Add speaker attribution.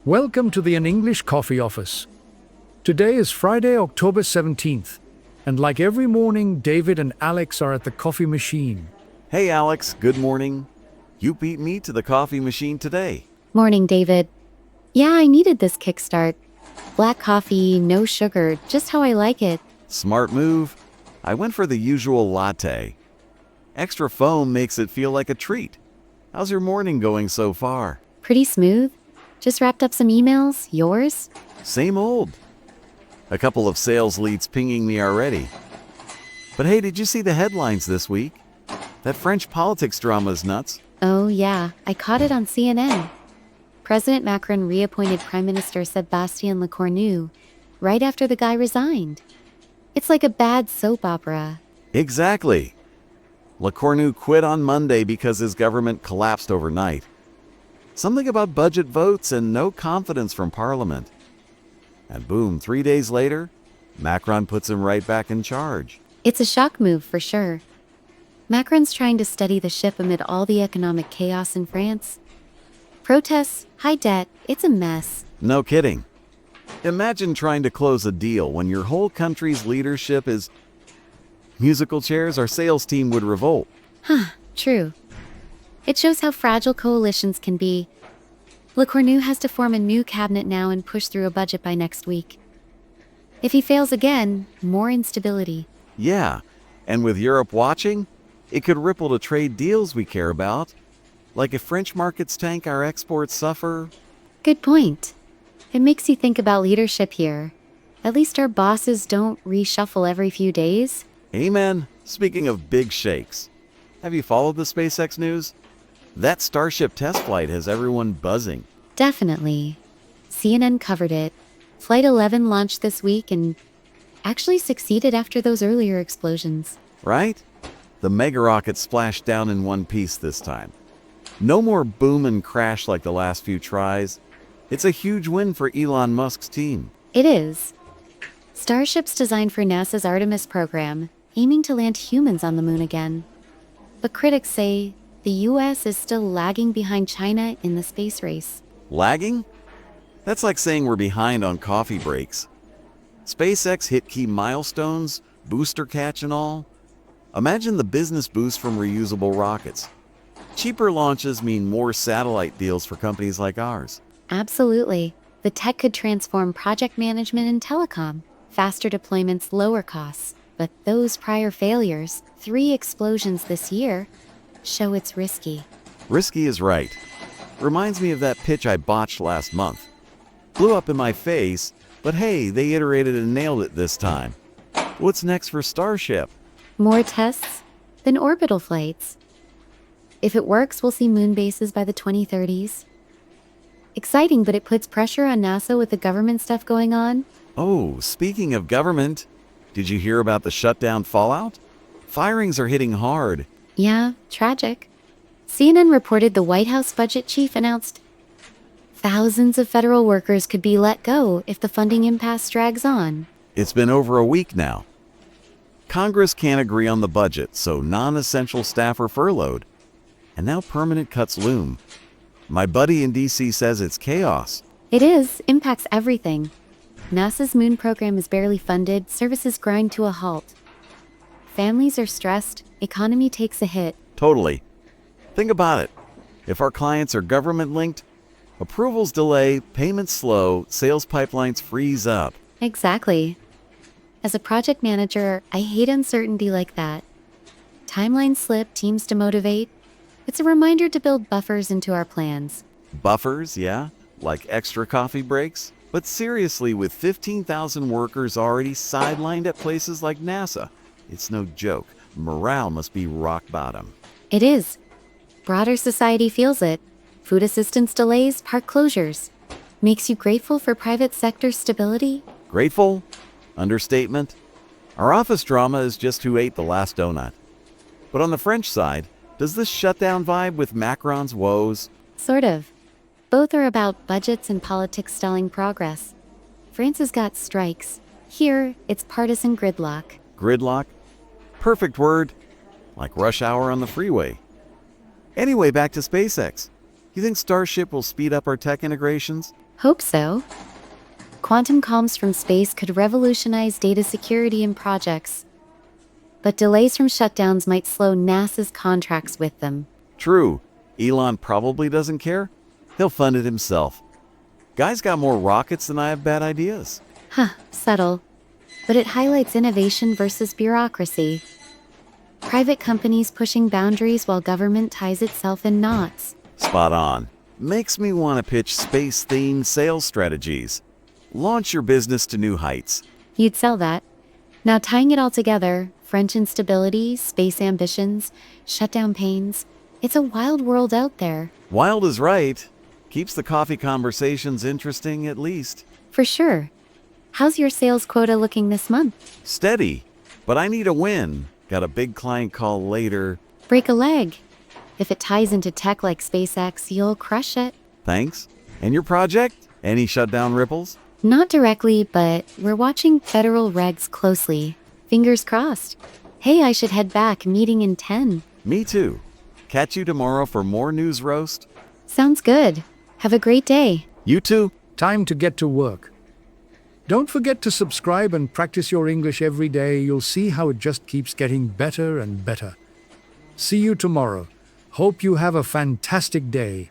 Speaker 1: Welcome to the An English Coffee Office. Today is Friday, October 17th, and like every morning, David and Alex are at the coffee machine.
Speaker 2: Hey Alex, good morning. You beat me to the coffee machine today.
Speaker 3: Morning, David. Yeah, I needed this kickstart. Black coffee, no sugar, just how I like it.
Speaker 2: Smart move. I went for the usual latte. Extra foam makes it feel like a treat. How's your morning going so far?
Speaker 3: Pretty smooth. Just wrapped up some emails. Yours?
Speaker 2: Same old. A couple of sales leads pinging me already. But hey, did you see the headlines this week? That French politics drama is nuts.
Speaker 3: Oh, yeah. I caught it on CNN. President Macron reappointed Prime Minister Sébastien Lecornu right after the guy resigned. It's like a bad soap opera.
Speaker 2: Exactly. Lecornu quit on Monday because his government collapsed overnight. Something about budget votes and no confidence from Parliament. And boom, 3 days later, Macron puts him right back in charge.
Speaker 3: It's a shock move for sure. Macron's trying to steady the ship amid all the economic chaos in France. Protests, high debt, it's a mess.
Speaker 2: No kidding. Imagine trying to close a deal when your whole country's leadership is musical chairs. Our sales team would revolt.
Speaker 3: True. It shows how fragile coalitions can be. Lecornu has to form a new cabinet now and push through a budget by next week. If he fails again, more instability.
Speaker 2: Yeah, and with Europe watching, it could ripple to trade deals we care about. Like if French markets tank, our exports suffer.
Speaker 3: Good point. It makes you think about leadership here. At least our bosses don't reshuffle every few days.
Speaker 2: Amen. Speaking of big shakes, have you followed the SpaceX news? That Starship test flight has everyone buzzing.
Speaker 3: Definitely. CNN covered it. Flight 11 launched this week and actually succeeded after those earlier explosions.
Speaker 2: Right? The mega rocket splashed down in one piece this time. No more boom and crash like the last few tries. It's a huge win for Elon Musk's team.
Speaker 3: It is. Starship's designed for NASA's Artemis program, aiming to land humans on the moon again. But critics say the US is still lagging behind China in the space race.
Speaker 2: Lagging? That's like saying we're behind on coffee breaks. SpaceX hit key milestones, booster catch and all. Imagine the business boost from reusable rockets. Cheaper launches mean more satellite deals for companies like ours.
Speaker 3: Absolutely. The tech could transform project management and telecom. Faster deployments, lower costs. But those prior failures, 3 explosions this year, show it's risky.
Speaker 2: Risky is right. Reminds me of that pitch I botched last month. Blew up in my face, but hey, they iterated and nailed it this time. What's next for Starship?
Speaker 3: More tests? Then orbital flights. If it works, we'll see moon bases by the 2030s. Exciting, but it puts pressure on NASA with the government stuff going on.
Speaker 2: Oh, speaking of government, did you hear about the shutdown fallout? Firings are hitting hard.
Speaker 3: Yeah, tragic. CNN reported the White House budget chief announced thousands of federal workers could be let go if the funding impasse drags on.
Speaker 2: It's been over a week now. Congress can't agree on the budget, so non-essential staff are furloughed. And now permanent cuts loom. My buddy in DC says it's chaos.
Speaker 3: It is, impacts everything. NASA's moon program is barely funded, services grind to a halt. Families are stressed, economy takes a hit.
Speaker 2: Totally. Think about it. If our clients are government-linked, approvals delay, payments slow, sales pipelines freeze up.
Speaker 3: Exactly. As a project manager, I hate uncertainty like that. Timelines slip, teams demotivate. It's a reminder to build buffers into our plans.
Speaker 2: Buffers, yeah? Like extra coffee breaks? But seriously, with 15,000 workers already sidelined at places like NASA, it's no joke. Morale must be rock bottom.
Speaker 3: It is. Broader society feels it. Food assistance delays, park closures. Makes you grateful for private sector stability?
Speaker 2: Grateful? Understatement? Our office drama is just who ate the last donut. But on the French side, does this shutdown vibe with Macron's woes?
Speaker 3: Sort of. Both are about budgets and politics stalling progress. France has got strikes. Here, it's partisan gridlock.
Speaker 2: Gridlock? Perfect word. Like rush hour on the freeway. Anyway, back to SpaceX. You think Starship will speed up our tech integrations?
Speaker 3: Hope so. Quantum comms from space could revolutionize data security in projects. But delays from shutdowns might slow NASA's contracts with them.
Speaker 2: True. Elon probably doesn't care. He'll fund it himself. Guy's got more rockets than I have bad ideas.
Speaker 3: Huh, subtle. But it highlights innovation versus bureaucracy. Private companies pushing boundaries while government ties itself in knots.
Speaker 2: Spot on. Makes me want to pitch space-themed sales strategies. Launch your business to new heights.
Speaker 3: You'd sell that. Now tying it all together, French instability, space ambitions, shutdown pains, it's a wild world out there.
Speaker 2: Wild is right. Keeps the coffee conversations interesting at least.
Speaker 3: For sure. How's your sales quota looking this month?
Speaker 2: Steady. But I need a win. Got a big client call later.
Speaker 3: Break a leg. If it ties into tech like SpaceX, you'll crush it.
Speaker 2: Thanks. And your project? Any shutdown ripples?
Speaker 3: Not directly, but we're watching federal regs closely. Fingers crossed. Hey, I should head back. Meeting in 10.
Speaker 2: Me too. Catch you tomorrow for more news roast.
Speaker 3: Sounds good. Have a great day.
Speaker 2: You too.
Speaker 1: Time to get to work. Don't forget to subscribe and practice your English every day. You'll see how it just keeps getting better and better. See you tomorrow. Hope you have a fantastic day.